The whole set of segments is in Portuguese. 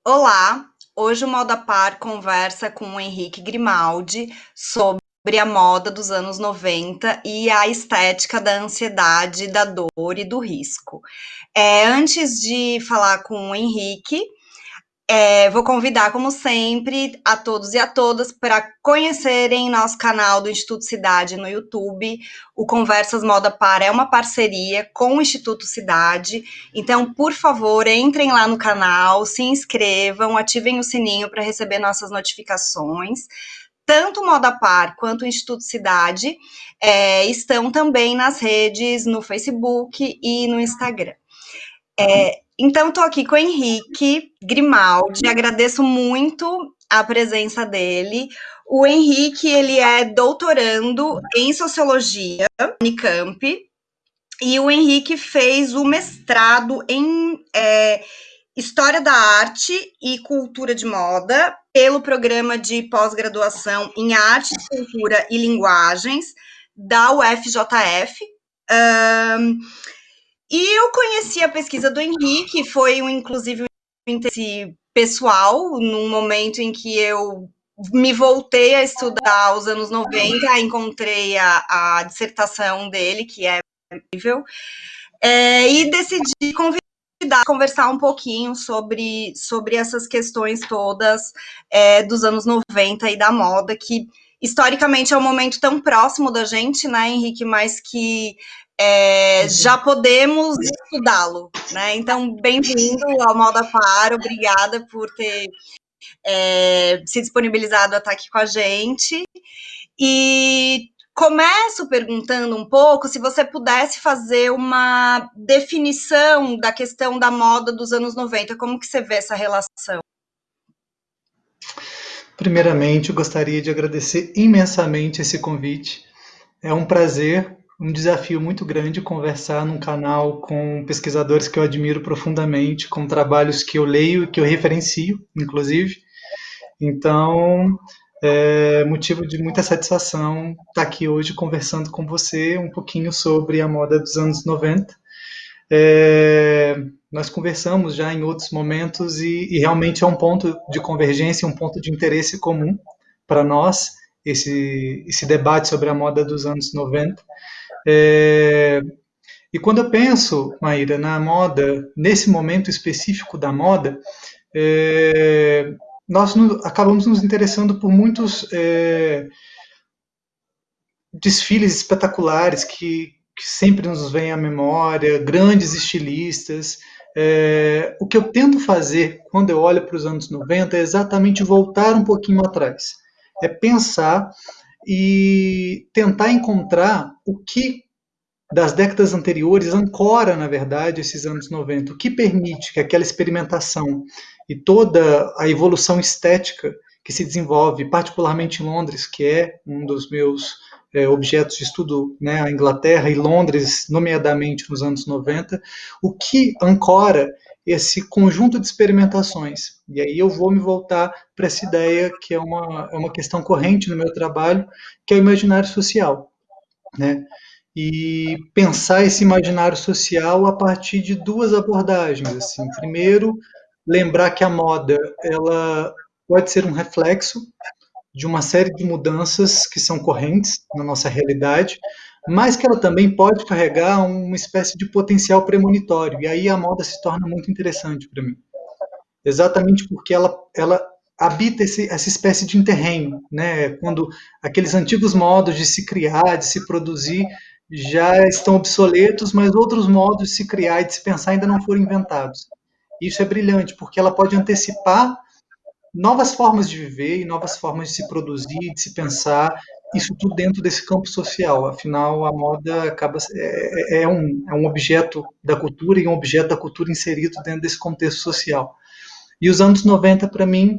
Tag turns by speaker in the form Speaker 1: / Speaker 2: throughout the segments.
Speaker 1: Olá, hoje o Moda Par conversa com o Henrique Grimaldi sobre a moda dos anos 90 e a estética da ansiedade, da dor e do risco. Antes de falar com o Henrique, vou convidar, como sempre, a todos e a todas para conhecerem nosso canal do Instituto Cidade no YouTube. O Conversas Moda Par é uma parceria com o Instituto Cidade. Então, por favor, entrem lá no canal, se inscrevam, ativem o sininho para receber nossas notificações. Tanto o Moda Par quanto o Instituto Cidade estão também nas redes, no Facebook e no Instagram. Então, estou aqui com o Henrique Grimaldi, agradeço muito a presença dele. O Henrique, ele é doutorando em Sociologia, Unicamp, e o Henrique fez o mestrado em História da Arte e Cultura de Moda pelo programa de pós-graduação em Artes, Cultura e Linguagens da UFJF. E eu conheci a pesquisa do Henrique, foi inclusive um interesse pessoal, num momento em que eu me voltei a estudar os anos 90, encontrei a dissertação dele, que é incrível, e decidi conversar um pouquinho sobre essas questões todas dos anos 90 e da moda, que historicamente é um momento tão próximo da gente, né, Henrique, mas que já podemos estudá-lo, né? Então, bem-vindo ao Moda Par, obrigada por ter se disponibilizado a estar aqui com a gente. E começo perguntando um pouco se você pudesse fazer uma definição da questão da moda dos anos 90, como que você vê essa relação?
Speaker 2: Primeiramente, eu gostaria de agradecer imensamente esse convite. É um prazer, um desafio muito grande conversar num canal com pesquisadores que eu admiro profundamente, com trabalhos que eu leio e que eu referencio, inclusive. Então, é motivo de muita satisfação estar aqui hoje conversando com você um pouquinho sobre a moda dos anos 90. Nós conversamos já em outros momentos e realmente é um ponto de convergência, um ponto de interesse comum para nós, esse debate sobre a moda dos anos 90. E quando eu penso, Maíra, na moda, nesse momento específico da moda, nós acabamos nos interessando por muitos desfiles espetaculares que sempre nos vêm à memória, grandes estilistas. O que eu tento fazer quando eu olho para os anos 90 é exatamente voltar um pouquinho atrás. É pensar e tentar encontrar o que das décadas anteriores ancora, na verdade, esses anos 90, o que permite que aquela experimentação e toda a evolução estética que se desenvolve, particularmente em Londres, que é um dos meus objetos de estudo, né, a Inglaterra e Londres, nomeadamente nos anos 90, o que ancora esse conjunto de experimentações. E aí eu vou me voltar para essa ideia que é uma questão corrente no meu trabalho, que é o imaginário social, né? E pensar esse imaginário social a partir de duas abordagens. Assim. Primeiro, lembrar que a moda ela pode ser um reflexo de uma série de mudanças que são correntes na nossa realidade, mas que ela também pode carregar uma espécie de potencial premonitório. E aí a moda se torna muito interessante para mim. Exatamente porque ela habita essa espécie de interreino, né? Quando aqueles antigos modos de se criar, de se produzir, já estão obsoletos, mas outros modos de se criar e de se pensar ainda não foram inventados. Isso é brilhante, porque ela pode antecipar novas formas de viver e novas formas de se produzir, de se pensar, isso tudo dentro desse campo social. Afinal, a moda acaba é um objeto da cultura e um objeto da cultura inserido dentro desse contexto social. E os anos 90, para mim,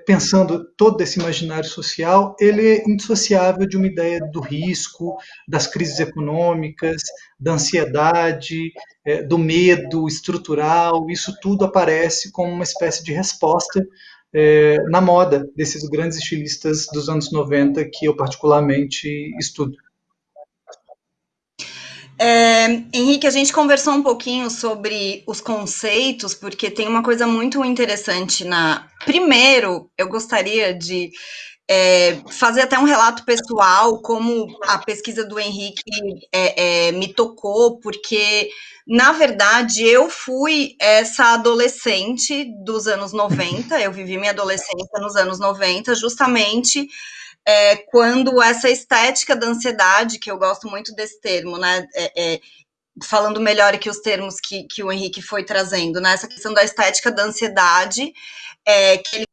Speaker 2: pensando todo esse imaginário social, ele é indissociável de uma ideia do risco, das crises econômicas, da ansiedade, do medo estrutural. Isso tudo aparece como uma espécie de resposta na moda desses grandes estilistas dos anos 90 que eu particularmente estudo.
Speaker 1: Henrique, a gente conversou um pouquinho sobre os conceitos, porque tem uma coisa muito interessante na. Primeiro, eu gostaria de fazer até um relato pessoal, como a pesquisa do Henrique me tocou, porque, na verdade, eu fui essa adolescente dos anos 90, eu vivi minha adolescência nos anos 90, justamente quando essa estética da ansiedade, que eu gosto muito desse termo, né? Falando melhor que os termos que o Henrique foi trazendo, né? Essa questão da estética da ansiedade, que ele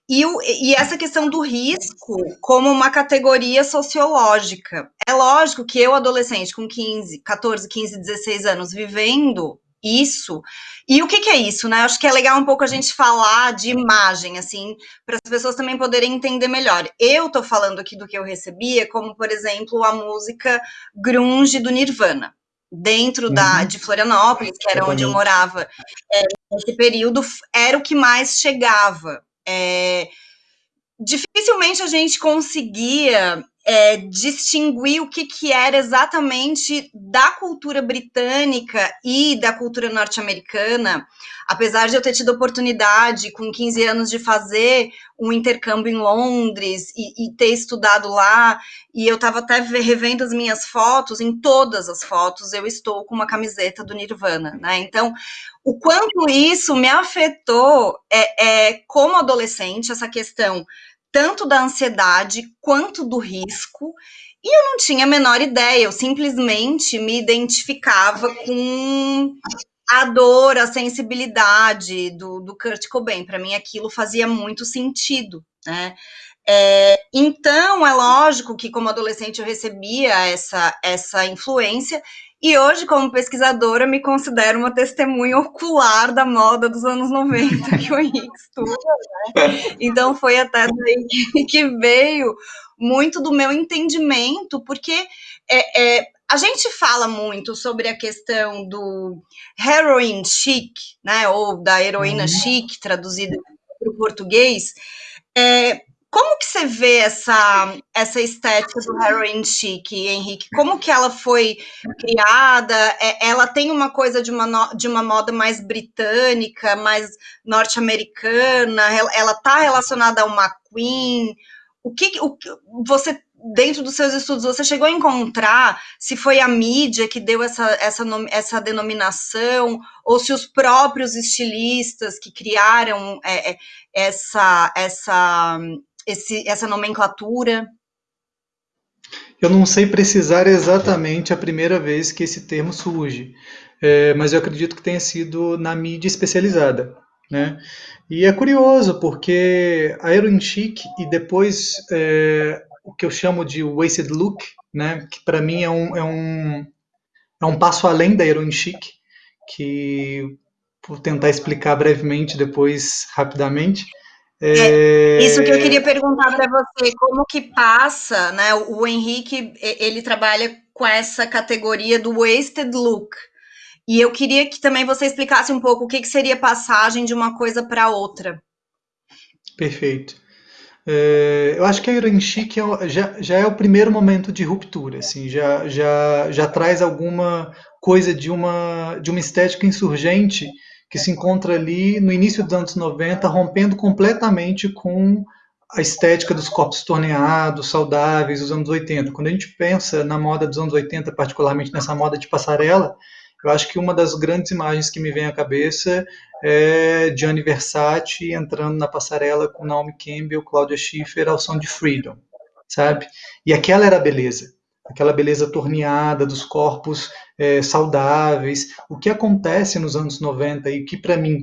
Speaker 1: e essa questão do risco como uma categoria sociológica. É lógico que eu, adolescente, com 15, 14, 15, 16 anos, vivendo isso. E o que, que é isso, né? Acho que é legal um pouco a gente falar de imagem, assim, para as pessoas também poderem entender melhor. Eu tô falando aqui do que eu recebia, como, por exemplo, a música grunge do Nirvana. Dentro de Florianópolis, que era onde eu
Speaker 2: Exatamente.
Speaker 1: morava nesse período, era o que mais chegava. Dificilmente a gente conseguia distinguir o que era exatamente da cultura britânica e da cultura norte-americana, apesar de eu ter tido a oportunidade, com 15 anos, de fazer um intercâmbio em Londres e ter estudado lá, e eu estava até revendo as minhas fotos, em todas as fotos eu estou com uma camiseta do Nirvana, né? Então, o quanto isso me afetou como adolescente, essa questão tanto da ansiedade quanto do risco, e eu não tinha a menor ideia, eu simplesmente me identificava com a dor, a sensibilidade do Kurt Cobain. Para mim, aquilo fazia muito sentido, né? Então, é lógico que, como adolescente, eu recebia essa influência, e hoje, como pesquisadora, me considero uma testemunha ocular da moda dos anos 90 que o Henrique estuda. Então foi até daí que veio muito do meu entendimento, porque a gente fala muito sobre a questão do heroin chic, né, ou da heroína
Speaker 2: Uhum.
Speaker 1: chic, traduzida para o português. Como que você vê essa estética do heroin chic, Henrique? Como que ela foi criada? Ela tem uma coisa de uma moda mais britânica, mais norte-americana? Ela está relacionada a uma queen? Você, dentro dos seus estudos, você chegou a encontrar se foi a mídia que deu essa denominação, ou se os próprios estilistas que criaram essa essa nomenclatura?
Speaker 2: Eu não sei precisar exatamente a primeira vez que esse termo surge, mas eu acredito que tenha sido na mídia especializada, né? E é curioso porque a Heroin Chic e depois o que eu chamo de Wasted Look, né? Que para mim é um passo além da Heroin Chic, que vou tentar explicar brevemente depois, rapidamente.
Speaker 1: É, isso que eu
Speaker 2: É,
Speaker 1: queria perguntar para você, como que passa, né? O Henrique, ele trabalha com essa categoria do wasted look. E eu queria que também você explicasse um pouco o que seria passagem de uma coisa para outra.
Speaker 2: perfeito. Eu acho que a Ironshik já é o primeiro momento de ruptura, assim, já traz alguma coisa de uma estética insurgente que se encontra ali no início dos anos 90, rompendo completamente com a estética dos corpos torneados, saudáveis dos anos 80. Quando a gente pensa na moda dos anos 80, particularmente nessa moda de passarela, eu acho que uma das grandes imagens que me vem à cabeça Gianni Versace entrando na passarela com Naomi Campbell, Claudia Schiffer ao som de Freedom, sabe? E aquela era a beleza, aquela beleza torneada dos corpos saudáveis. O que acontece nos anos 90 e que para mim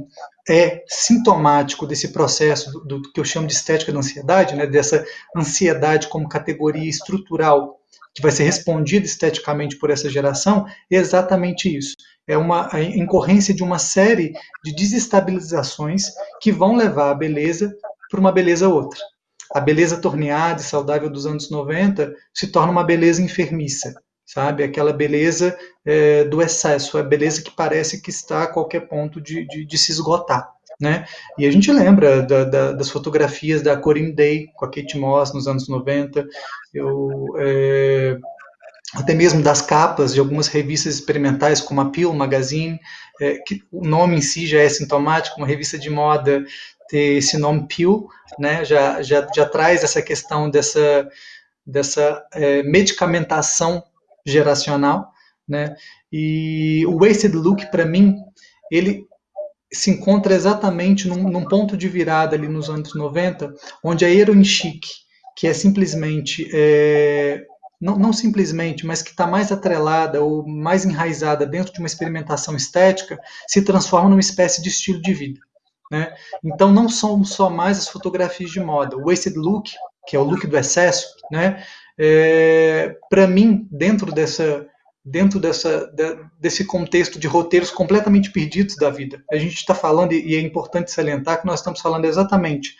Speaker 2: é sintomático desse processo do que eu chamo de estética da ansiedade, né? Dessa ansiedade como categoria estrutural que vai ser respondida esteticamente por essa geração, é exatamente isso. É uma a incorrência de uma série de desestabilizações que vão levar a beleza para uma beleza outra. A beleza torneada e saudável dos anos 90 se torna uma beleza enfermiça, sabe? Aquela beleza do excesso, a beleza que parece que está a qualquer ponto de se esgotar. Né? E a gente lembra das fotografias da Corinne Day com a Kate Moss nos anos 90. Eu até mesmo das capas de algumas revistas experimentais, como a Peel Magazine, que o nome em si já é sintomático, uma revista de moda ter esse nome Peel, né, já traz essa questão dessa medicamentação geracional, né, e o Wasted Look, para mim, ele se encontra exatamente num ponto de virada ali nos anos 90, onde a heroin chic, que é simplesmente, não simplesmente, mas que está mais atrelada ou mais enraizada dentro de uma experimentação estética, se transforma numa espécie de estilo de vida. Né? Então não são só mais as fotografias de moda. O wasted look, que é o look do excesso, né? Para mim, desse contexto de roteiros completamente perdidos da vida. A gente está falando, e é importante salientar, que nós estamos falando exatamente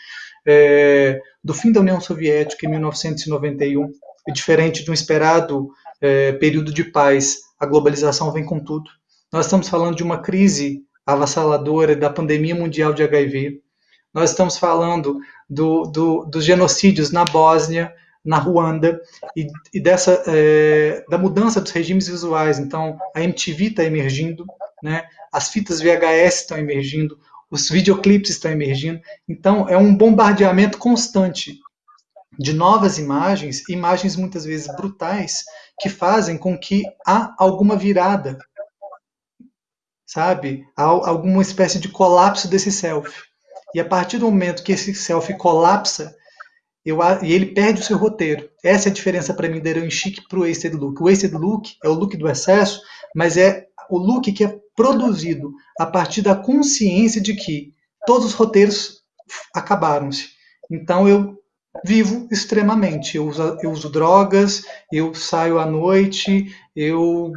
Speaker 2: do fim da União Soviética em 1991, e diferente de um esperado período de paz, a globalização vem com tudo. Nós estamos falando de uma crise avassaladora da pandemia mundial de HIV. Nós estamos falando dos genocídios na Bósnia, na Ruanda, e da mudança dos regimes visuais. Então, a MTV está emergindo, né? As fitas VHS estão emergindo, os videoclipes estão emergindo. Então, é um bombardeamento constante de novas imagens, imagens muitas vezes brutais, que fazem com que há alguma virada, sabe? Há alguma espécie de colapso desse self. E a partir do momento que esse self colapsa, e ele perde o seu roteiro. Essa é a diferença para mim do heroin chic para o wasted look. O wasted look é o look do excesso, mas é o look que é produzido a partir da consciência de que todos os roteiros acabaram-se. Então eu vivo extremamente. Eu uso drogas, eu saio à noite, eu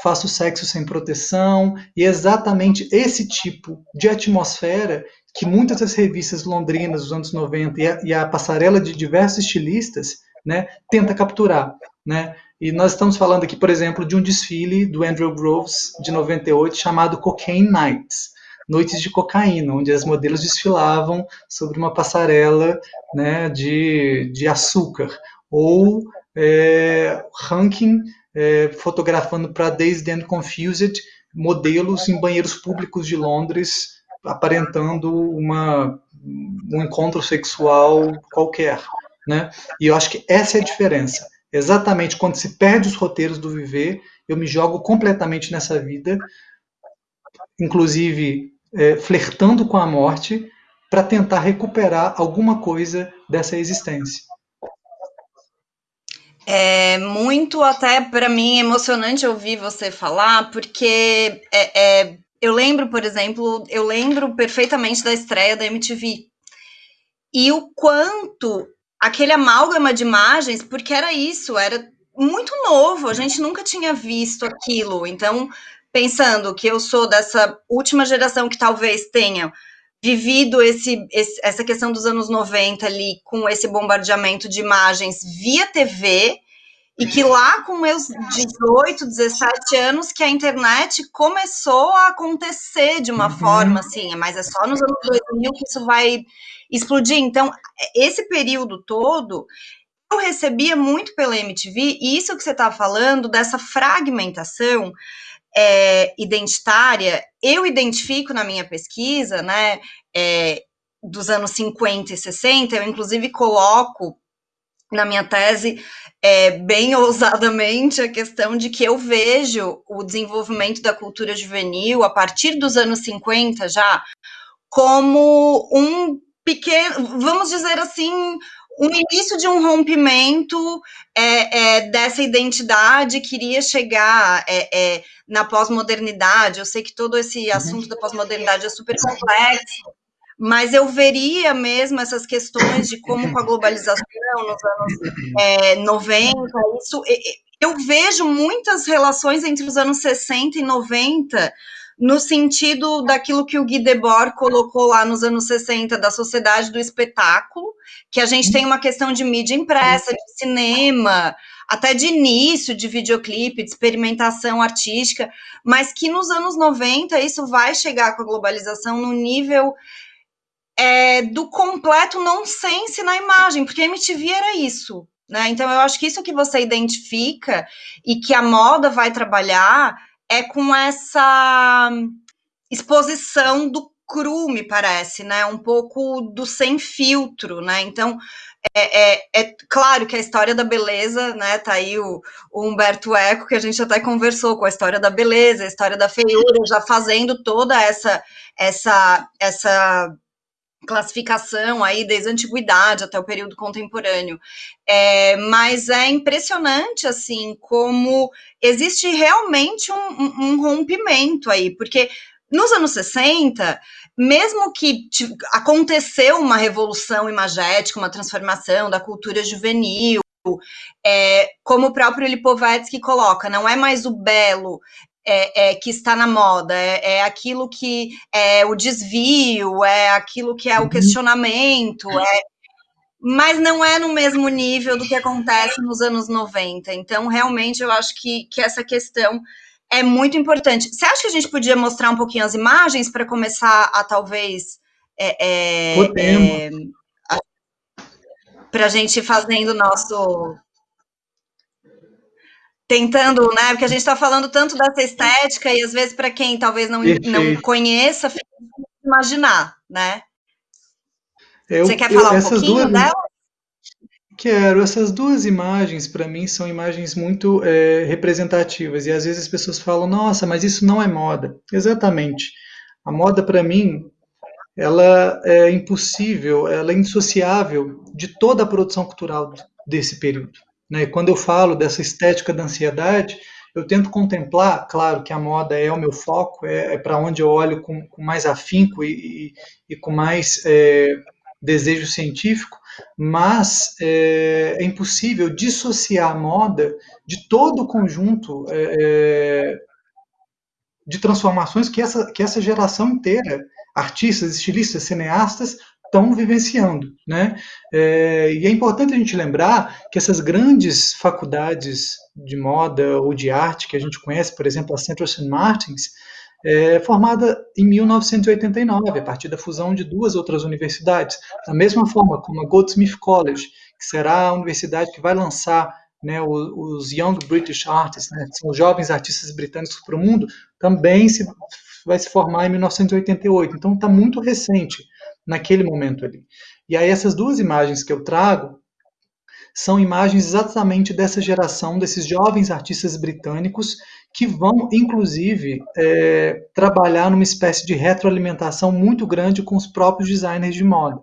Speaker 2: faço sexo sem proteção, e é exatamente esse tipo de atmosfera que muitas das revistas londrinas dos anos 90 e a passarela de diversos estilistas, né, tenta capturar. Né? E nós estamos falando aqui, por exemplo, de um desfile do Andrew Groves, de 98, chamado Cocaine Nights, noites de cocaína, onde as modelos desfilavam sobre uma passarela, né, de açúcar, ou Rankin fotografando para Dazed and Confused modelos em banheiros públicos de Londres, aparentando um encontro sexual qualquer. Né? E eu acho que essa é a diferença. Exatamente quando se perde os roteiros do viver, eu me jogo completamente nessa vida, inclusive flertando com a morte, para tentar recuperar alguma coisa dessa existência.
Speaker 1: É muito até para mim emocionante ouvir você falar, porque eu lembro, por exemplo, eu lembro perfeitamente da estreia da MTV. E o quanto aquele amálgama de imagens, porque era isso, era muito novo, a gente nunca tinha visto aquilo. Então, pensando que eu sou dessa última geração que talvez tenha vivido essa questão dos anos 90 ali, com esse bombardeamento de imagens via TV, e que lá com meus 18, 17 anos que a internet começou a acontecer de uma forma assim, mas é só nos anos 2000 que isso vai explodir. Então, esse período todo, eu recebia muito pela MTV, e isso que você está falando, dessa fragmentação identitária, eu identifico na minha pesquisa, né, dos anos 50 e 60, eu inclusive coloco na minha tese, bem ousadamente, a questão de que eu vejo o desenvolvimento da cultura juvenil a partir dos anos 50 já, como um pequeno, vamos dizer assim, um início de um rompimento dessa identidade que iria chegar na pós-modernidade. Eu sei que todo esse assunto da pós-modernidade é super complexo, mas eu veria mesmo essas questões de como com a globalização nos anos 90, eu vejo muitas relações entre os anos 60 e 90 no sentido daquilo que o Guy Debord colocou lá nos anos 60, da sociedade do espetáculo, que a gente tem uma questão de mídia impressa, de cinema, até de início de videoclipe, de experimentação artística, mas que nos anos 90 isso vai chegar com a globalização no nível do completo nonsense na imagem, porque a MTV era isso, né? Então, eu acho que isso que você identifica e que a moda vai trabalhar é com essa exposição do cru, me parece, né? Um pouco do sem filtro, né? Então, é claro que a história da beleza, né? Tá aí o Humberto Eco, que a gente até conversou com a história da beleza, a história da feiura, já fazendo toda essa classificação aí desde a antiguidade até o período contemporâneo. Mas é impressionante, assim, como existe realmente um rompimento aí, porque nos anos 60, mesmo que aconteceu uma revolução imagética, uma transformação da cultura juvenil, como o próprio Lipovetsky coloca, não é mais o belo que está na moda, aquilo que é o desvio, é aquilo que é o
Speaker 2: Uhum.
Speaker 1: questionamento, mas não é no mesmo nível do que acontece nos anos 90. Então, realmente, eu acho que essa questão é muito importante. Você acha que a gente podia mostrar um pouquinho as imagens para começar a talvez
Speaker 2: Podemos.
Speaker 1: para a gente ir fazendo o nosso tentando, né? Porque a gente está falando tanto dessa estética e às vezes para quem talvez não
Speaker 2: Perfeito.
Speaker 1: conheça, fica difícil de imaginar, né? Você quer falar um
Speaker 2: Essas duas
Speaker 1: pouquinho dela?
Speaker 2: quero. Essas duas imagens, para mim, são imagens muito representativas. E às vezes as pessoas falam, nossa, mas isso não é moda. Exatamente. A moda, para mim, ela é impossível, ela é indissociável de toda a produção cultural desse período. Né? Quando eu falo dessa estética da ansiedade, eu tento contemplar, claro que a moda é o meu foco, é para onde eu olho com mais afinco e com mais desejo científico, mas é impossível dissociar a moda de todo o conjunto de transformações que essa geração inteira, artistas, estilistas, cineastas, estão vivenciando. Né? E é importante a gente lembrar que essas grandes faculdades de moda ou de arte que a gente conhece, por exemplo, a Central Saint Martins, formada em 1989, a partir da fusão de duas outras universidades, da mesma forma como a Goldsmith College, que será a universidade que vai lançar, né, os Young British Artists, né, que são os jovens artistas britânicos para o mundo, também vai se formar em 1988. Então está muito recente naquele momento ali. E aí essas duas imagens que eu trago são imagens exatamente dessa geração, desses jovens artistas britânicos que vão, inclusive, trabalhar numa espécie de retroalimentação muito grande com os próprios designers de moda.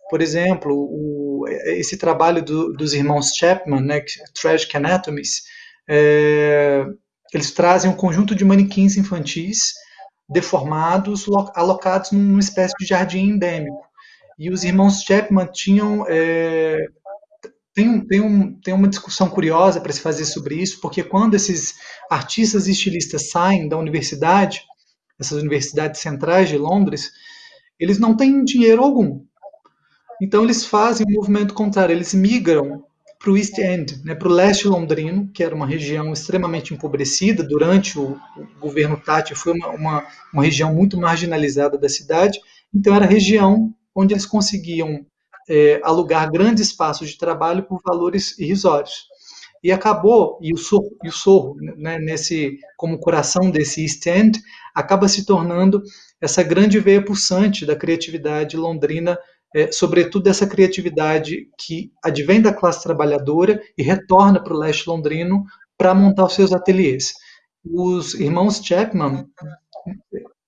Speaker 2: Por exemplo, esse trabalho dos irmãos Chapman, né, Tragic Anatomies, eles trazem um conjunto de manequins infantis deformados, alocados numa espécie de jardim endêmico. E os irmãos Chapman tinham tem uma discussão curiosa para se fazer sobre isso, porque quando esses artistas e estilistas saem da universidade, essas universidades centrais de Londres, eles não têm dinheiro algum. Então eles fazem um movimento contrário, eles migram para o East End, né, para o leste londrino, que era uma região extremamente empobrecida durante o governo Thatcher, foi uma região muito marginalizada da cidade, então era a região onde eles conseguiam alugar grandes espaços de trabalho por valores irrisórios. E acabou, e o Sorro né, como coração desse East End, acaba se tornando essa grande veia pulsante da criatividade londrina, sobretudo essa criatividade que advém da classe trabalhadora e retorna para o leste londrino para montar os seus ateliês. Os irmãos Chapman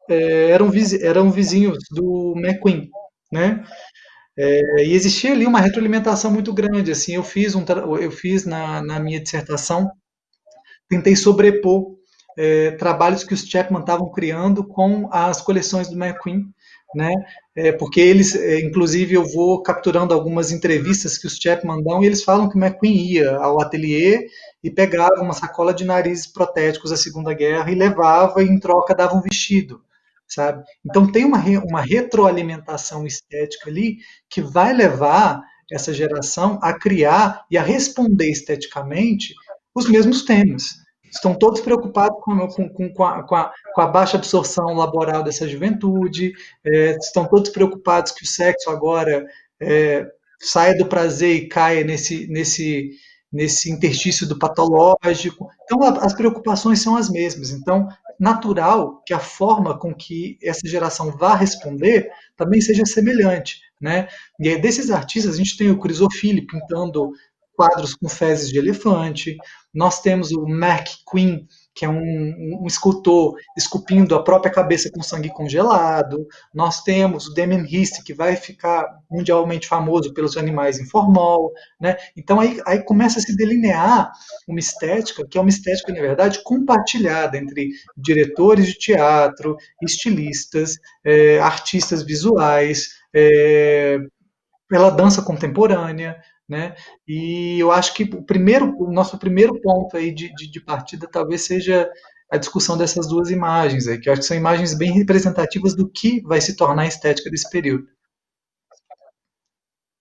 Speaker 2: eram vizinhos do McQueen, né? E existia ali uma retroalimentação muito grande. Assim, eu fiz na minha dissertação, tentei sobrepor trabalhos que os Chapman estavam criando com as coleções do McQueen, né? Porque eles, inclusive, eu vou capturando algumas entrevistas que os Chapman dão e eles falam que o McQueen ia ao ateliê e pegava uma sacola de narizes protéticos da Segunda Guerra e levava e em troca dava um vestido, sabe? Então tem uma retroalimentação estética ali que vai levar essa geração a criar e a responder esteticamente os mesmos temas. Estão todos preocupados com a baixa absorção laboral dessa juventude, estão todos preocupados que o sexo agora saia do prazer e caia nesse interstício do patológico. Então, as preocupações são as mesmas. Então, natural que a forma com que essa geração vá responder também seja semelhante, né? E aí, desses artistas, a gente tem o Chrysophilia pintando quadros com fezes de elefante, nós temos o Mac Queen, que é um escultor esculpindo a própria cabeça com sangue congelado, nós temos o Damien Hirst, que vai ficar mundialmente famoso pelos animais em formol, né? Então aí começa a se delinear uma estética, que é uma estética, na verdade, compartilhada entre diretores de teatro, estilistas, artistas visuais, pela dança contemporânea, né? E eu acho que o nosso primeiro ponto aí de partida talvez seja a discussão dessas duas imagens aí, que eu acho que são imagens bem representativas do que vai se tornar a estética desse período.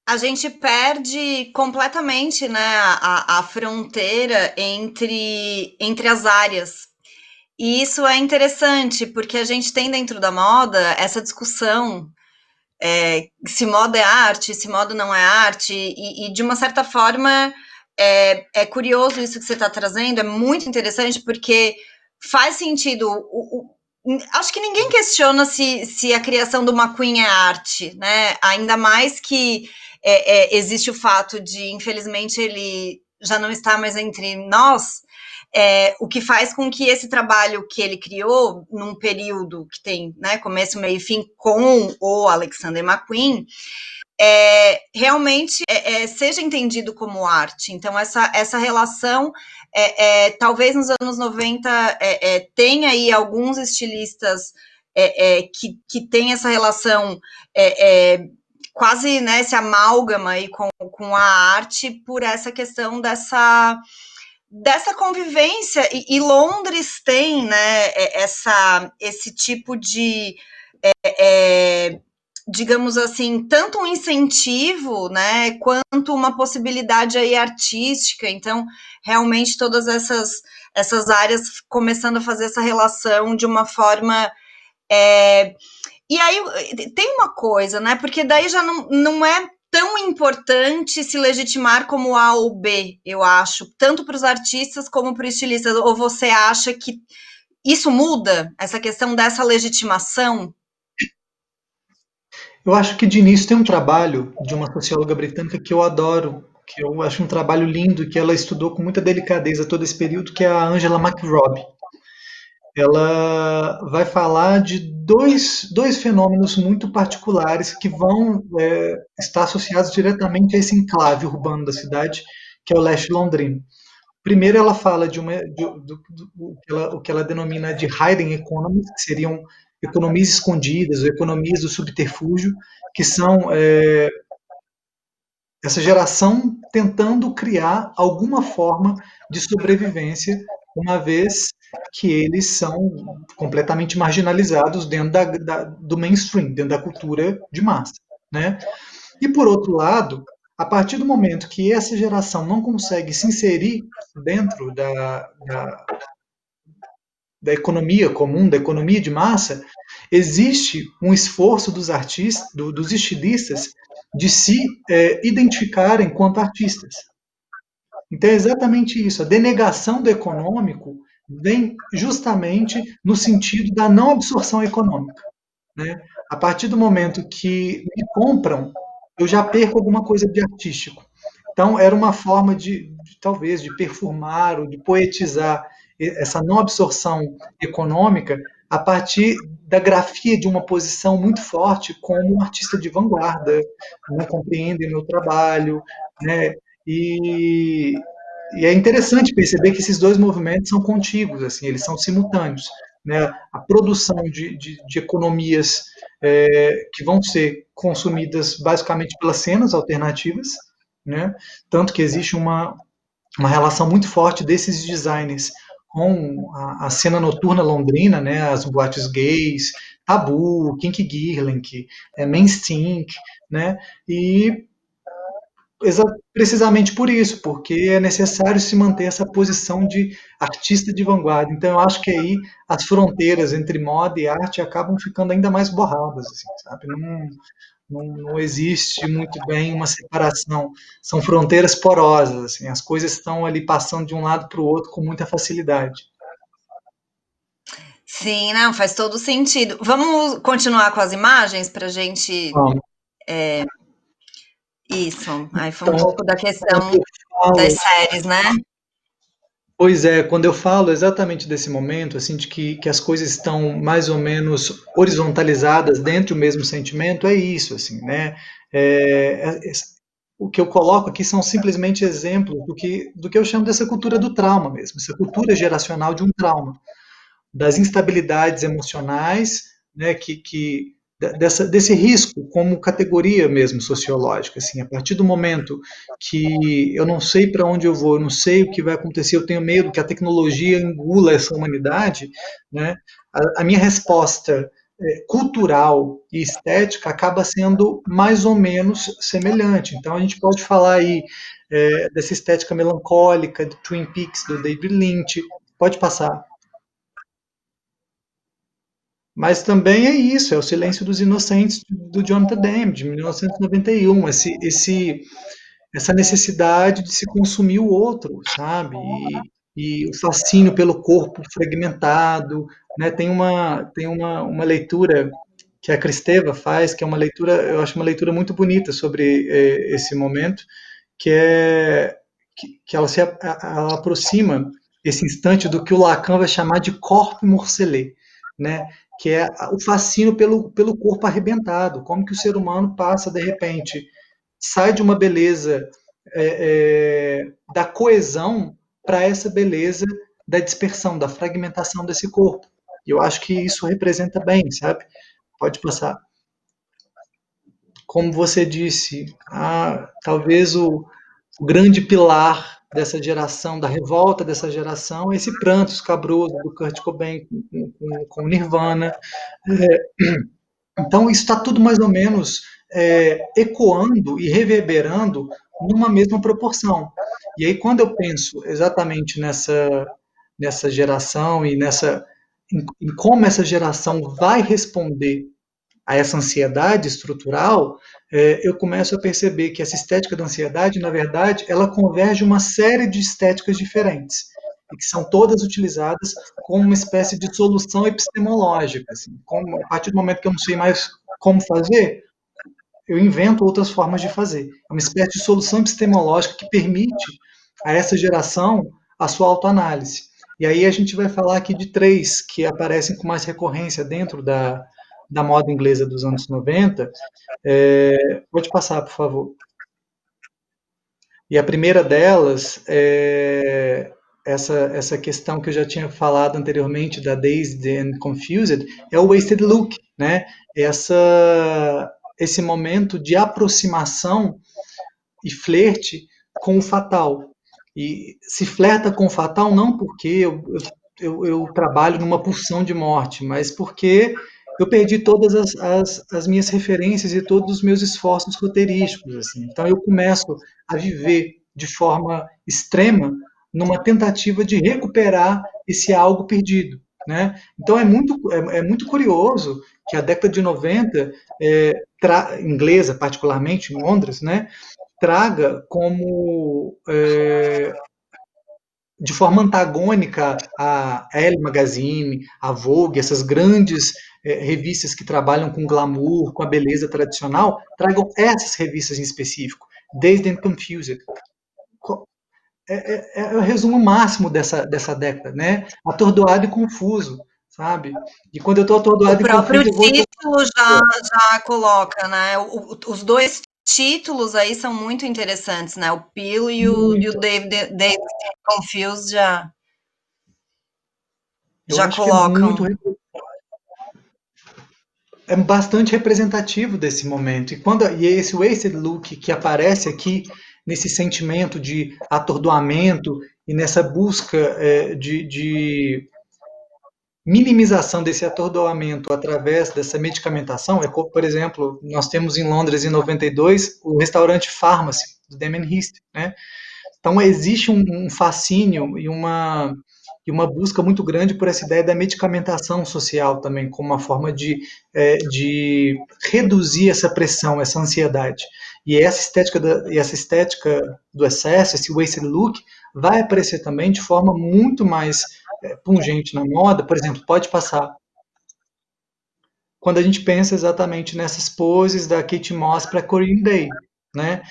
Speaker 1: A gente perde completamente, né, a fronteira entre as áreas. E isso é interessante, porque a gente tem dentro da moda essa discussão, se moda é arte, se moda não é arte, e de uma certa forma é curioso isso que você está trazendo, é muito interessante, porque faz sentido. Acho que ninguém questiona se a criação do McQueen é arte, né? Ainda mais que existe o fato de, infelizmente, ele já não está mais entre nós, o que faz com que esse trabalho que ele criou, num período que tem, né, começo, meio e fim, com o Alexander McQueen, realmente seja entendido como arte. Então, essa relação, talvez nos anos 90 tenha aí alguns estilistas que têm essa relação quase, né, se amálgama aí com a arte por essa questão dessa convivência, e Londres tem, né, esse tipo de, digamos assim, tanto um incentivo, né, quanto uma possibilidade aí artística. Então, realmente todas essas áreas começando a fazer essa relação de uma forma e aí tem uma coisa, né? Porque daí já não é tão importante se legitimar como A ou B, eu acho, tanto para os artistas como para os estilistas. Ou você acha que isso muda, essa questão dessa legitimação?
Speaker 2: Eu acho que de início tem um trabalho de uma socióloga britânica que eu adoro, que eu acho um trabalho lindo, que ela estudou com muita delicadeza todo esse período, que é a Angela McRobbie. Ela vai falar de dois fenômenos muito particulares que vão estar associados diretamente a esse enclave urbano da cidade, que é o leste londrino. Primeiro, ela fala o que ela denomina de hidden economies, que seriam economias escondidas, ou economias do subterfúgio, que são essa geração tentando criar alguma forma de sobrevivência, uma vez que eles são completamente marginalizados dentro do mainstream, dentro da cultura de massa, né? E por outro lado, a partir do momento que essa geração não consegue se inserir dentro da economia comum, da economia de massa, existe um esforço dos artistas, dos estilistas, de se identificarem enquanto artistas. Então é exatamente isso. A denegação do econômico vem justamente no sentido da não absorção econômica, né? A partir do momento que me compram, eu já perco alguma coisa de artístico. Então era uma forma talvez de perfumar ou de poetizar essa não absorção econômica a partir da grafia de uma posição muito forte como um artista de vanguarda, não compreendem meu trabalho, né? E, e é interessante perceber que esses dois movimentos são contíguos, assim, eles são simultâneos, né? A produção de economias que vão ser consumidas basicamente pelas cenas alternativas, né? Tanto que existe uma relação muito forte desses designers com a cena noturna londrina, né? As boates gays, Tabu, Kink Girlink, Mainstink, né? E precisamente por isso, porque é necessário se manter essa posição de artista de vanguarda. Então, eu acho que aí as fronteiras entre moda e arte acabam ficando ainda mais borradas, assim, sabe? não existe muito bem uma separação. São fronteiras porosas, assim, as coisas estão ali passando de um lado para o outro com muita facilidade.
Speaker 1: Sim, não, faz todo sentido. Vamos continuar com as imagens para a gente.
Speaker 2: Bom,
Speaker 1: Isso. Aí foi um
Speaker 2: então,
Speaker 1: pouco da
Speaker 2: quando
Speaker 1: questão
Speaker 2: eu
Speaker 1: das
Speaker 2: falo,
Speaker 1: séries, né?
Speaker 2: pois é, quando eu falo exatamente desse momento, assim, de que as coisas estão mais ou menos horizontalizadas dentro do mesmo sentimento, é isso, assim, né? O que eu coloco aqui são simplesmente exemplos do que eu chamo dessa cultura do trauma mesmo, essa cultura geracional de um trauma, das instabilidades emocionais, né, desse risco como categoria mesmo sociológica, assim, a partir do momento que eu não sei para onde eu vou, eu não sei o que vai acontecer, eu tenho medo que a tecnologia engula essa humanidade, né, a minha resposta cultural e estética acaba sendo mais ou menos semelhante. Então a gente pode falar aí dessa estética melancólica de Twin Peaks do David Lynch, pode passar. Mas também é isso, é o Silêncio dos Inocentes do Jonathan Demme, de 1991, essa necessidade de se consumir o outro, sabe? E o fascínio pelo corpo fragmentado, né? Uma leitura que a Kristeva faz, que é uma leitura, eu acho uma leitura muito bonita sobre esse momento, que é que ela aproxima esse instante do que o Lacan vai chamar de corpo morcelé, né? Que é o fascínio pelo corpo arrebentado, como que o ser humano passa de repente, sai de uma beleza da coesão para essa beleza da dispersão, da fragmentação desse corpo. E eu acho que isso representa bem, sabe? Pode passar. Como você disse, talvez o grande pilar dessa geração, da revolta dessa geração, é esse pranto escabroso do Kurt Cobain com Nirvana. Então, isso está tudo mais ou menos ecoando e reverberando numa mesma proporção. E aí, quando eu penso exatamente nessa geração e em como essa geração vai responder a essa ansiedade estrutural, eu começo a perceber que essa estética da ansiedade, na verdade, ela converge uma série de estéticas diferentes e que são todas utilizadas como uma espécie de solução epistemológica. Assim, a partir do momento que eu não sei mais como fazer, eu invento outras formas de fazer. É uma espécie de solução epistemológica que permite a essa geração a sua autoanálise. E aí a gente vai falar aqui de três que aparecem com mais recorrência dentro da moda inglesa dos anos 90. Pode passar, por favor. E a primeira delas é essa questão que eu já tinha falado anteriormente da Dazed and Confused, é o Wasted Look, né? Esse momento de aproximação e flerte com o fatal. E se flerta com o fatal não porque eu trabalho numa pulsão de morte, mas porque eu perdi todas as minhas referências e todos os meus esforços roteirísticos. Assim. Então eu começo a viver de forma extrema numa tentativa de recuperar esse algo perdido. Né? Então é muito curioso que a década de 90, inglesa particularmente, em Londres, né, traga como de forma antagônica a Elle Magazine, a Vogue, essas grandes revistas que trabalham com glamour, com a beleza tradicional, tragam essas revistas em específico, Dazed and Confused. É o resumo máximo dessa década, né? Atordoado e confuso, sabe? E quando eu estou
Speaker 1: O
Speaker 2: atordoado e
Speaker 1: próprio
Speaker 2: confuso, eu vou.
Speaker 1: título já coloca, né? Os dois títulos aí são muito interessantes, né? O Pilo e o
Speaker 2: Muito.
Speaker 1: David Confused
Speaker 2: Eu
Speaker 1: já
Speaker 2: acho que
Speaker 1: colocam.
Speaker 2: é bastante representativo desse momento. E esse wasted look que aparece aqui nesse sentimento de atordoamento e nessa busca de minimização desse atordoamento através dessa medicamentação, por exemplo, nós temos em Londres em 92 o restaurante Pharmacy do Damien Hirst, né? Então existe um fascínio e e uma busca muito grande por essa ideia da medicamentação social também, como uma forma de reduzir essa pressão, essa ansiedade. E essa estética do excesso, esse wasted look, vai aparecer também de forma muito mais pungente na moda. Por exemplo, pode passar quando a gente pensa exatamente nessas poses da Kate Moss para Corinne Day, né?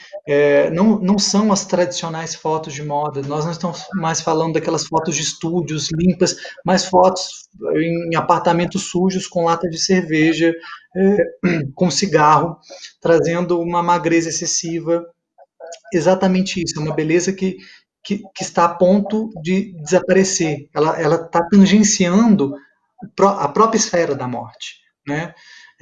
Speaker 2: Não são as tradicionais fotos de moda, nós não estamos mais falando daquelas fotos de estúdios limpas, mas fotos em apartamentos sujos com lata de cerveja, com cigarro, trazendo uma magreza excessiva. Exatamente isso, é uma beleza que está a ponto de desaparecer, ela está tangenciando a própria esfera da morte, né?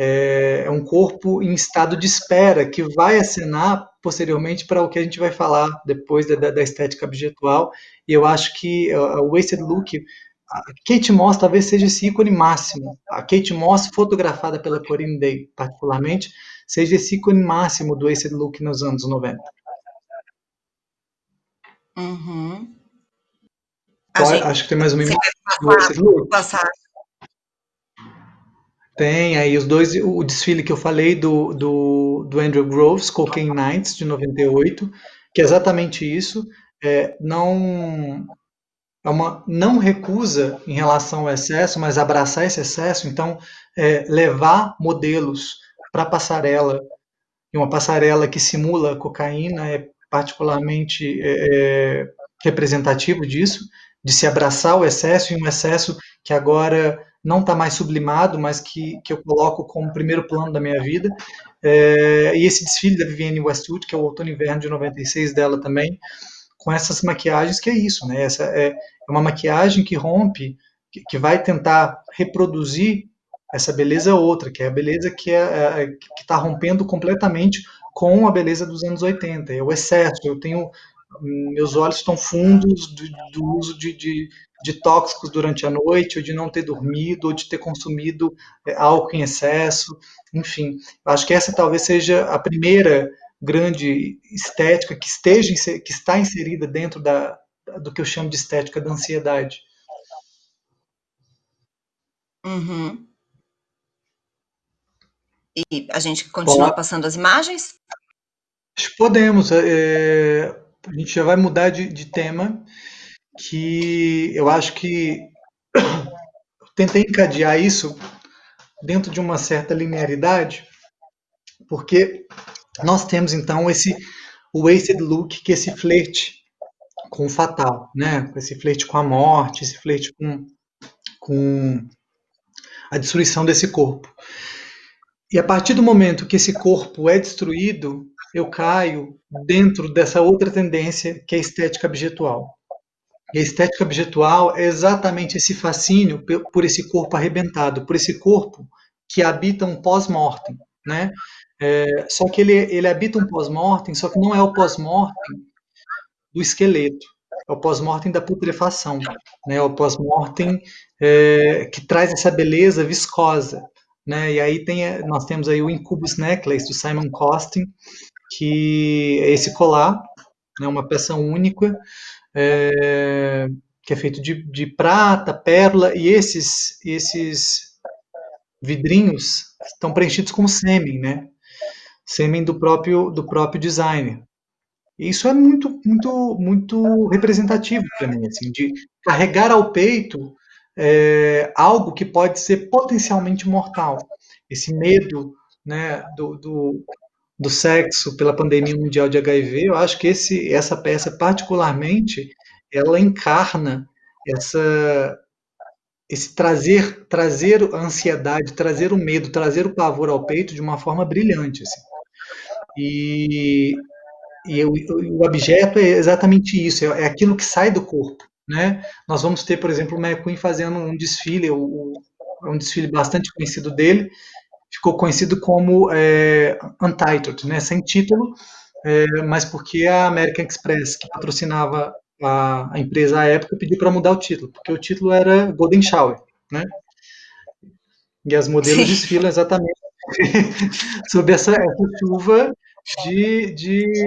Speaker 2: É um corpo em estado de espera que vai acenar posteriormente para o que a gente vai falar depois da estética objetual. E eu acho que o Wasted Look, a Kate Moss talvez seja esse ícone máximo. A Kate Moss, fotografada pela Corinne Day, particularmente, seja esse ícone máximo do Wasted Look nos anos 90.
Speaker 1: Uhum. A
Speaker 2: Acho que tem mais uma
Speaker 1: gente
Speaker 2: imagem
Speaker 1: vai
Speaker 2: do Wasted Look.
Speaker 1: passar.
Speaker 2: Tem aí os dois, o desfile que eu falei do Andrew Groves, Cocaine Nights, de 98, que é exatamente isso. Não, não recusa em relação ao excesso, mas abraçar esse excesso. Então, levar modelos para a passarela, e uma passarela que simula a cocaína é particularmente representativo disso, de se abraçar o excesso, e um excesso que agora não está mais sublimado, mas que eu coloco como primeiro plano da minha vida. E esse desfile da Vivienne Westwood, que é o outono e inverno de 96 dela também, com essas maquiagens, que é isso, né? Essa é uma maquiagem que rompe, que vai tentar reproduzir essa beleza outra, que é a beleza que está rompendo completamente com a beleza dos anos 80, é o excesso. Meus olhos estão fundos do uso de tóxicos durante a noite, ou de não ter dormido, ou de ter consumido álcool em excesso, enfim. Acho que essa talvez seja a primeira grande estética que está inserida dentro do que eu chamo de estética da ansiedade.
Speaker 1: Uhum. E a gente continua passando as imagens?
Speaker 2: Podemos, a gente já vai mudar de tema, que eu acho que tentei encadear isso dentro de uma certa linearidade, porque nós temos então o wasted look, que é esse flerte com o fatal, né? Esse flerte com a morte, esse flerte com a destruição desse corpo. E a partir do momento que esse corpo é destruído, eu caio dentro dessa outra tendência, que é a estética objetual. E a estética objetual é exatamente esse fascínio por esse corpo arrebentado, por esse corpo que habita um pós-mortem, né? Só que ele habita um pós-mortem, só que não é o pós-mortem do esqueleto, é o pós-mortem da putrefação, né? É o pós-mortem que traz essa beleza viscosa, né? E aí nós temos aí o Incubus Necklace do Simon Costin, que é esse colar, né? Uma peça única, que é feito de prata, pérola, e esses vidrinhos estão preenchidos com sêmen, né? Sêmen do próprio designer. E isso é muito, muito, muito representativo para mim, assim, de carregar ao peito algo que pode ser potencialmente mortal. Esse medo, né, do sexo pela pandemia mundial de HIV, eu acho que essa peça, particularmente, ela encarna essa, esse trazer a ansiedade, trazer o medo, trazer o pavor ao peito de uma forma brilhante. Assim. E, o objeto é exatamente isso, é aquilo que sai do corpo. Né? Nós vamos ter, por exemplo, o McQueen fazendo um desfile, um desfile bastante conhecido dele, ficou conhecido como Untitled, né? Sem título, mas porque a American Express, que patrocinava a empresa à época, pediu para mudar o título, porque o título era Golden Shower, né? E as modelos
Speaker 1: Sim.
Speaker 2: desfilam exatamente sob essa chuva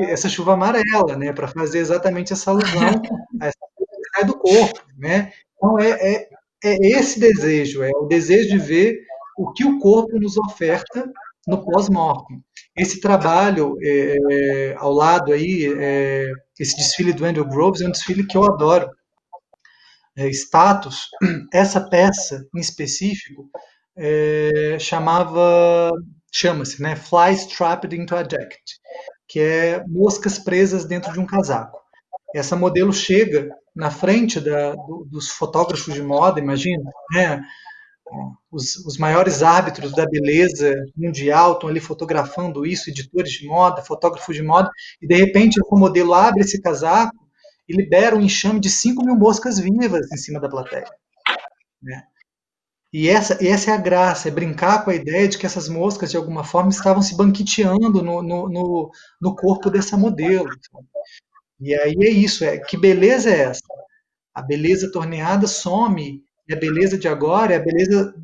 Speaker 2: essa chuva amarela, né? Para fazer exatamente essa alusão a essa coisa que sai do corpo, né? Então, é esse desejo, é o desejo de ver o que o corpo nos oferta no pós-mortem. Esse trabalho, ao lado aí, esse desfile do Andrew Groves é um desfile que eu adoro. Status, essa peça em específico chama-se, né, Flies Trapped into a Jacket, que é moscas presas dentro de um casaco. Essa modelo chega na frente dos fotógrafos de moda, imagina, né? Os maiores árbitros da beleza mundial estão ali fotografando isso, editores de moda, fotógrafos de moda, e de repente o modelo abre esse casaco e libera um enxame de 5.000 moscas vivas em cima da plateia. Né? E essa é a graça, é brincar com a ideia de que essas moscas, de alguma forma, estavam se banqueteando no corpo dessa modelo. E aí é isso, que beleza é essa? A beleza torneada some, e a beleza de agora é a beleza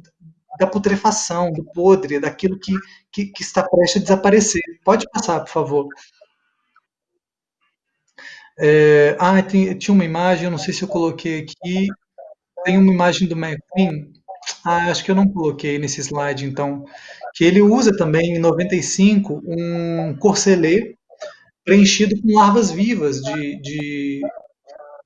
Speaker 2: da putrefação, do podre, daquilo que está prestes a desaparecer. Pode passar, por favor. Tinha uma imagem, eu não sei se eu coloquei aqui. Tem uma imagem do McQueen. Acho que eu não coloquei nesse slide, então. Que ele usa também, em 95, um corselet preenchido com larvas vivas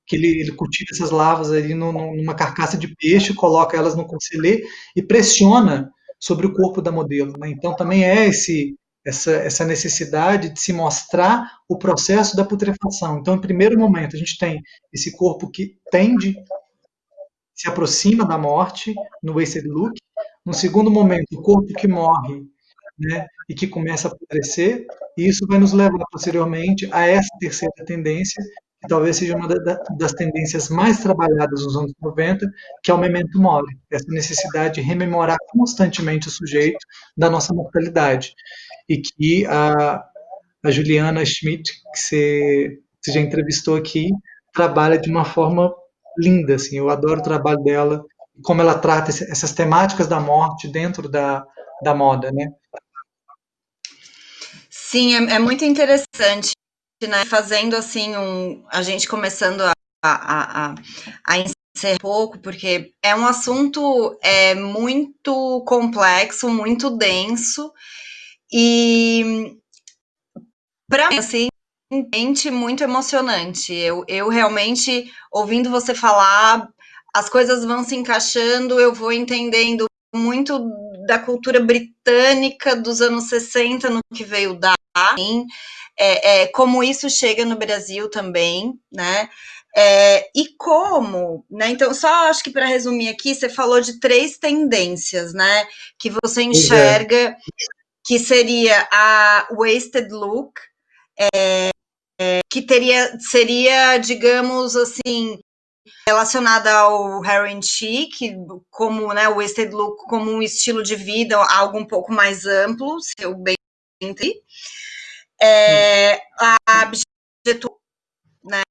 Speaker 2: que ele cultiva essas larvas ali numa carcaça de peixe, coloca elas no corselet e pressiona sobre o corpo da modelo. Né? Então também essa necessidade de se mostrar o processo da putrefação. Então, em primeiro momento, a gente tem esse corpo que tende, se aproxima da morte, no wasted look. No segundo momento, o corpo que morre, né, e que começa a apodrecer, e isso vai nos levar posteriormente a essa terceira tendência, que talvez seja uma das tendências mais trabalhadas nos anos 90, que é o memento mori, essa necessidade de rememorar constantemente o sujeito da nossa mortalidade. E que a Juliana Schmidt, que você já entrevistou aqui, trabalha de uma forma linda, assim, eu adoro o trabalho dela, como ela trata essas temáticas da morte dentro da moda, né?
Speaker 1: Sim, é muito interessante, né? Fazendo assim a gente começando a encerrar um pouco, porque é um assunto muito complexo, muito denso, e para mim, assim, muito emocionante. Eu realmente, ouvindo você falar, as coisas vão se encaixando, eu vou entendendo muito da cultura britânica dos anos 60 no que veio dar, como isso chega no Brasil também, né? E como, né? Então, só acho que para resumir aqui, você falou de 3 tendências, né? Que você
Speaker 2: Pois é.
Speaker 1: enxerga que seria a wasted look, que seria, digamos assim, relacionada ao heroin chic, como, né, o wasted look como um estilo de vida, algo um pouco mais amplo, se eu bem entendi. A abjeto, né,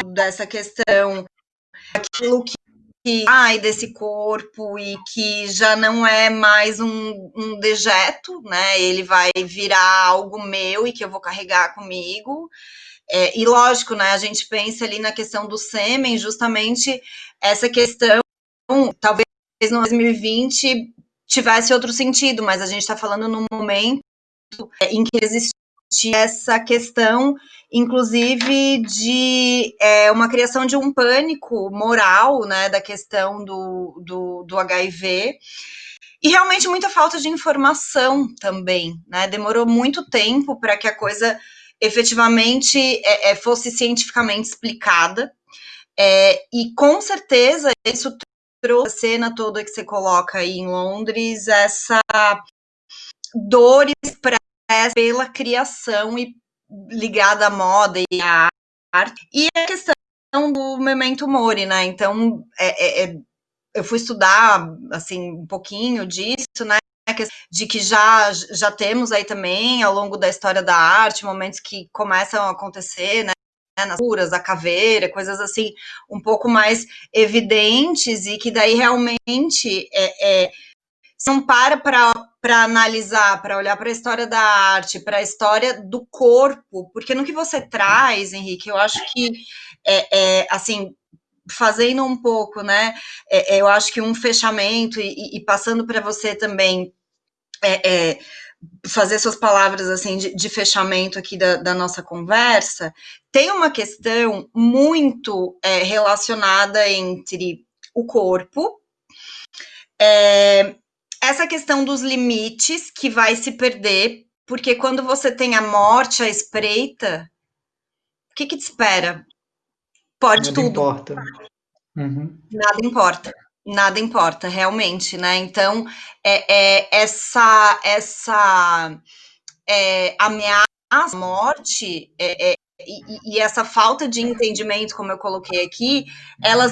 Speaker 1: dessa questão, aquilo desse corpo e que já não é mais um dejeto, né? Ele vai virar algo meu e que eu vou carregar comigo. E lógico, né? A gente pensa ali na questão do sêmen, justamente essa questão, talvez no 2020 tivesse outro sentido, mas a gente está falando num momento em que existe essa questão, inclusive, de uma criação de um pânico moral, né, da questão do HIV, e realmente muita falta de informação também, né, demorou muito tempo para que a coisa efetivamente fosse cientificamente explicada, e com certeza isso trouxe a cena toda que você coloca aí em Londres, essa dores pela criação e ligada à moda e à arte, e a questão do memento mori, né? Então, eu fui estudar assim um pouquinho disso, né? De que já temos aí também ao longo da história da arte momentos que começam a acontecer, né? Nas curas, a caveira, coisas assim um pouco mais evidentes e que daí realmente se não para analisar, para olhar para a história da arte, para a história do corpo, porque no que você traz, Henrique, eu acho que assim fazendo um pouco, né? Eu acho que um fechamento e passando para você também fazer suas palavras assim de fechamento aqui da nossa conversa, tem uma questão muito relacionada entre o corpo, essa questão dos limites que vai se perder, porque quando você tem a morte à espreita, o que te espera? Pode
Speaker 2: Nada
Speaker 1: tudo,
Speaker 2: importa. Uhum.
Speaker 1: nada importa. Nada importa, realmente, né? Então, essa ameaça à morte e essa falta de entendimento, como eu coloquei aqui, elas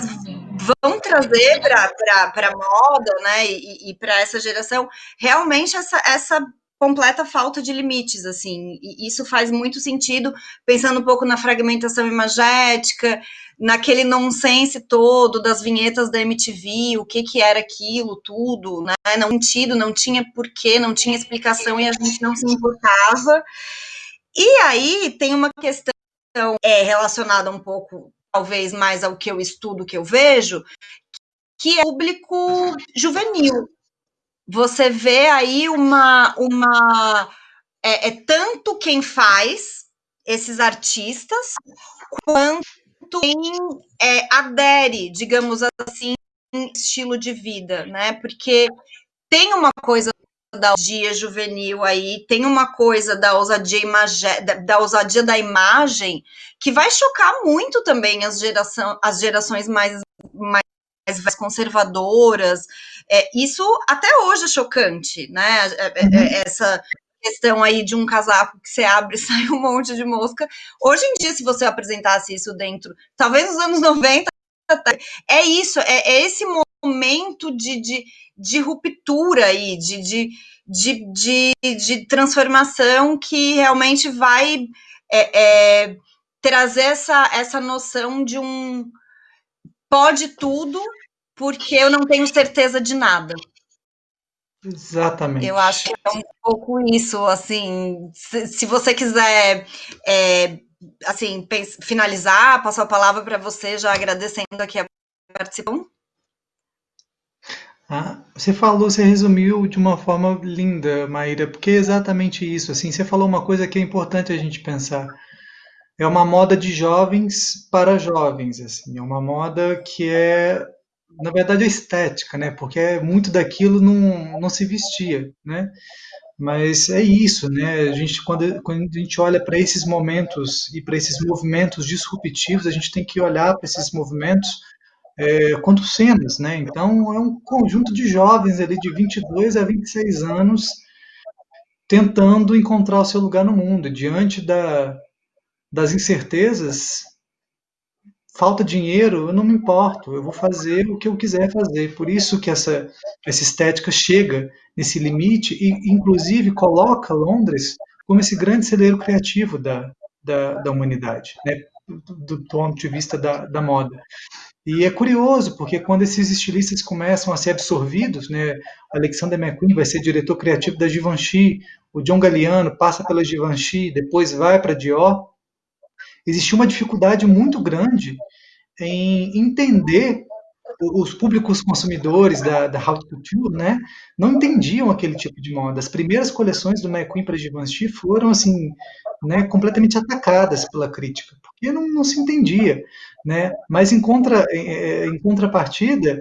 Speaker 1: vão trazer para a moda, né, e para essa geração, realmente essa completa falta de limites, assim, e isso faz muito sentido, pensando um pouco na fragmentação imagética, naquele nonsense todo das vinhetas da MTV, o que era aquilo, tudo, né, não sentido, não tinha porquê, não tinha explicação e a gente não se importava. E aí tem uma questão relacionada um pouco, talvez mais ao que eu estudo, que eu vejo, que é o público juvenil. Você vê aí tanto quem faz esses artistas, quanto quem adere, digamos assim, estilo de vida, né? Porque tem uma coisa da ousadia juvenil aí, tem uma coisa da ousadia, da ousadia da imagem que vai chocar muito também as gerações mais conservadoras. Isso até hoje é chocante, né?
Speaker 2: Uhum.
Speaker 1: Essa questão aí de um casaco que você abre e sai um monte de mosca. Hoje em dia, se você apresentasse isso dentro, talvez nos anos 90, é isso, é esse momento de ruptura aí, de transformação que realmente vai trazer essa noção de um pode tudo, porque eu não tenho certeza de nada. Eu acho
Speaker 2: Exatamente.
Speaker 1: que é um pouco isso, assim, se você quiser, é, assim, finalizar, passar a palavra para você, já agradecendo aqui a participação.
Speaker 2: Ah, você falou, você resumiu de uma forma linda, Maíra, porque é exatamente isso. Assim, você falou uma coisa que é importante a gente pensar. É uma moda de jovens para jovens, assim. É uma moda que é, na verdade, é estética, né? Porque muito daquilo não se vestia, né? Mas é isso, né? A gente, quando a gente olha para esses momentos e para esses movimentos disruptivos, a gente tem que olhar para esses movimentos quanto cenas, né? Então, é um conjunto de jovens ali de 22 a 26 anos tentando encontrar o seu lugar no mundo, diante das incertezas. Falta dinheiro, eu não me importo, eu vou fazer o que eu quiser fazer. Por isso que essa estética chega nesse limite e, inclusive, coloca Londres como esse grande celeiro criativo da humanidade, né? Do ponto de vista da moda. E é curioso, porque quando esses estilistas começam a ser absorvidos, né, Alexander McQueen vai ser diretor criativo da Givenchy, o John Galliano passa pela Givenchy, depois vai para a Dior, existia uma dificuldade muito grande em entender os públicos consumidores da haute couture, né, não entendiam aquele tipo de moda. As primeiras coleções do McQueen para Givenchy foram assim, né, completamente atacadas pela crítica, porque não se entendia, né. Mas em contrapartida,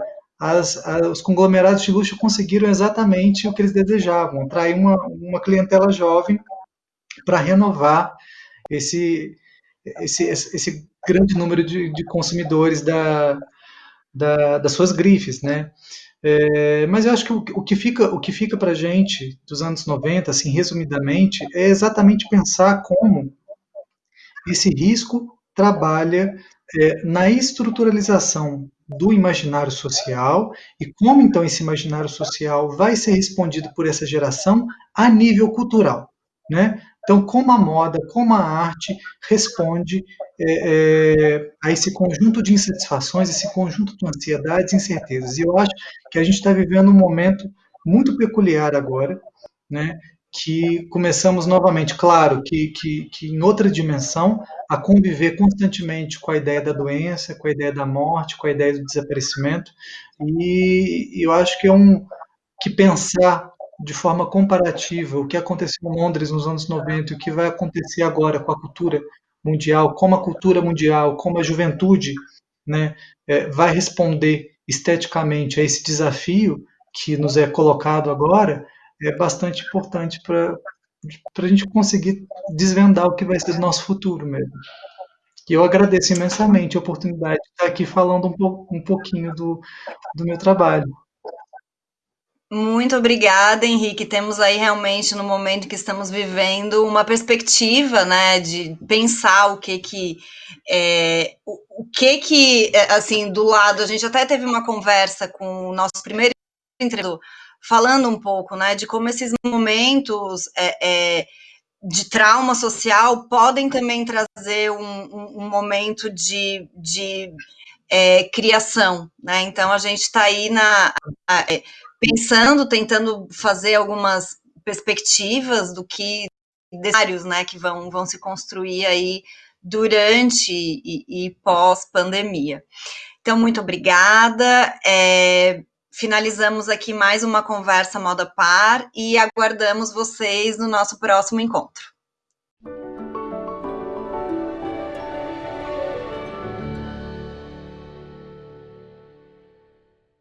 Speaker 2: os conglomerados de luxo conseguiram exatamente o que eles desejavam, atrair uma clientela jovem para renovar esse, esse grande número de consumidores das suas grifes, né? Mas eu acho que o que fica para a gente dos anos 90, assim, resumidamente, é exatamente pensar como esse risco trabalha na estruturalização do imaginário social e como então esse imaginário social vai ser respondido por essa geração a nível cultural, né? Então, como a moda, como a arte responde a esse conjunto de insatisfações, esse conjunto de ansiedades e incertezas. E eu acho que a gente está vivendo um momento muito peculiar agora, né? que começamos novamente, claro, que em outra dimensão, a conviver constantemente com a ideia da doença, com a ideia da morte, com a ideia do desaparecimento, e eu acho que pensar de forma comparativa o que aconteceu em Londres nos anos 90 e o que vai acontecer agora com a cultura mundial, como a cultura mundial, como a juventude, né, vai responder esteticamente a esse desafio que nos é colocado agora, é bastante importante para a gente conseguir desvendar o que vai ser do nosso futuro mesmo. E eu agradeço imensamente a oportunidade de estar aqui falando um pouquinho do meu trabalho.
Speaker 1: Muito obrigada, Henrique. Temos aí realmente no momento que estamos vivendo uma perspectiva, né, de pensar assim, do lado. A gente até teve uma conversa com o nosso primeiro entrevistador, falando um pouco, né, de como esses momentos de trauma social podem também trazer um momento de criação, né? Então a gente está aí pensando, tentando fazer algumas perspectivas do que cenários, né, que vão se construir aí durante e pós-pandemia. Então, muito obrigada. Finalizamos aqui mais uma conversa moda par e aguardamos vocês no nosso próximo encontro.